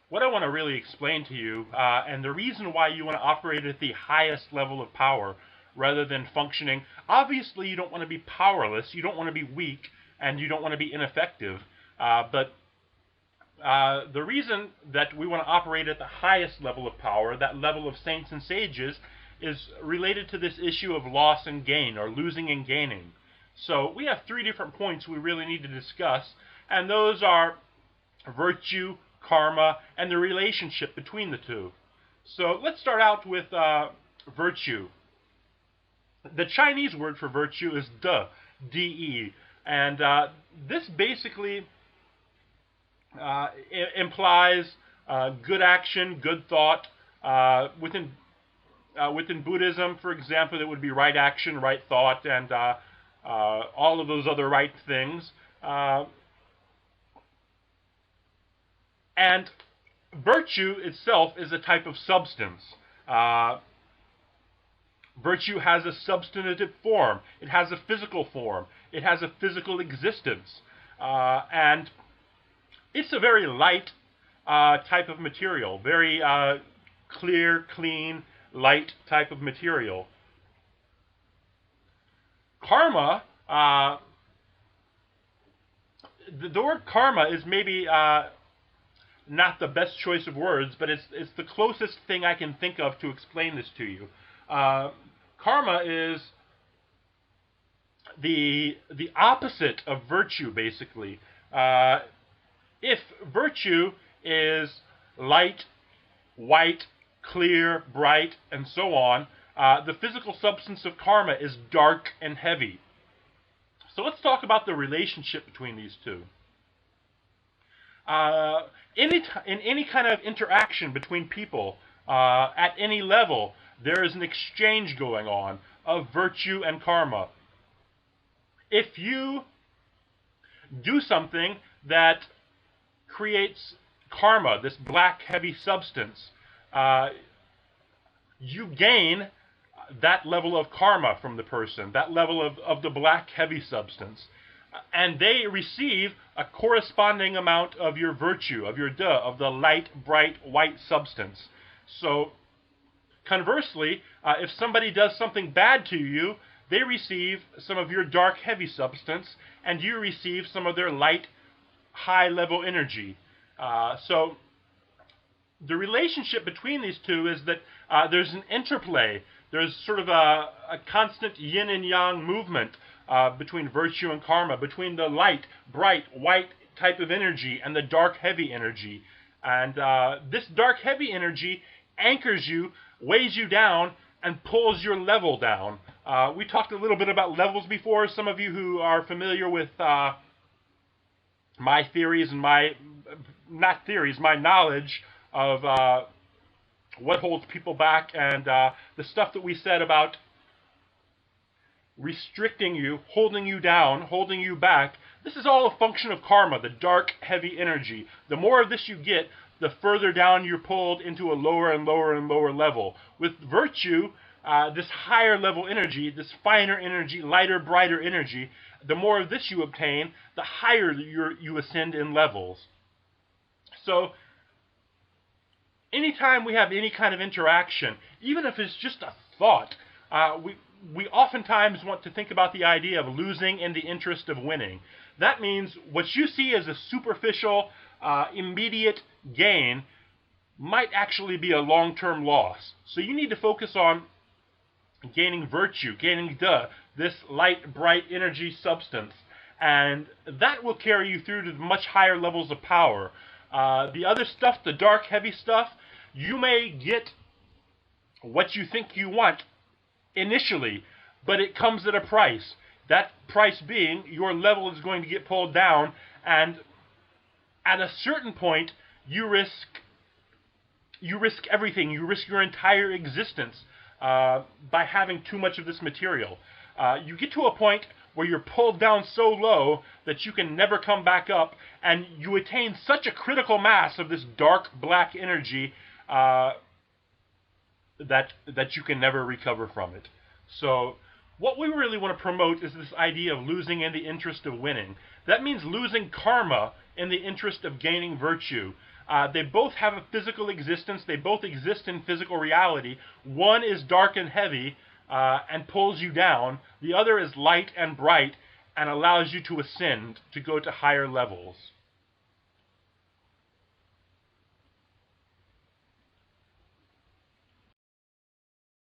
what I want to really explain to you, and the reason why you want to operate at the highest level of power rather than functioning. Obviously, you don't want to be powerless, you don't want to be weak, and you don't want to be ineffective. But the reason that we want to operate at the highest level of power, that level of saints and sages, is related to this issue of loss and gain, or losing and gaining. So we have three different points we really need to discuss, and those are virtue, karma, and the relationship between the two. So let's start out with virtue. The Chinese word for virtue is de, de, and this basically implies good action, good thought. Within Buddhism, for example, it would be right action, right thought, and all of those other right things. And virtue itself is a type of substance. Virtue has a substantive form. It has a physical form. It has a physical existence. And it's a very light type of material. Very clear, clean, light type of material. Karma, the word karma is maybe not the best choice of words, but it's the closest thing I can think of to explain this to you. Karma is the opposite of virtue, basically. If virtue is light, white, clear, bright, and so on, the physical substance of karma is dark and heavy. So let's talk about the relationship between these two. In any kind of interaction between people, at any level, there is an exchange going on of virtue and karma. If you do something that creates karma, this black heavy substance, you gain that level of karma from the person, that level of the black heavy substance. And they receive a corresponding amount of your virtue, of your de, of the light, bright, white substance. So, conversely, if somebody does something bad to you, they receive some of your dark, heavy substance, and you receive some of their light, high-level energy. So, the relationship between these two is that there's an interplay. There's sort of a constant yin and yang movement between virtue and karma, between the light, bright, white type of energy and the dark, heavy energy. And this dark, heavy energy anchors you, weighs you down, and pulls your level down. We talked a little bit about levels before. Some of you who are familiar with my theories and my knowledge of what holds people back, and the stuff that we said about restricting you, holding you down, holding you back. This is all a function of karma, the dark, heavy energy. The more of this you get, the further down you're pulled into a lower and lower and lower level. With virtue, this higher level energy, this finer energy, lighter, brighter energy, the more of this you obtain, the higher you ascend in levels. So, anytime we have any kind of interaction, even if it's just a thought, we oftentimes want to think about the idea of losing in the interest of winning. That means what you see as a superficial, immediate gain might actually be a long-term loss. So you need to focus on gaining virtue, gaining this light, bright energy substance, and that will carry you through to much higher levels of power. The other stuff, the dark, heavy stuff, you may get what you think you want initially, but it comes at a price. That price being your level is going to get pulled down, and at a certain point, you risk everything. You risk your entire existence by having too much of this material. You get to a point where you're pulled down so low that you can never come back up, and you attain such a critical mass of this dark black energy that you can never recover from it. So what we really want to promote is this idea of losing in the interest of winning. That means losing karma in the interest of gaining virtue. They both have a physical existence. They both exist in physical reality. One is dark and heavy and pulls you down. The other is light and bright and allows you to ascend, to go to higher levels.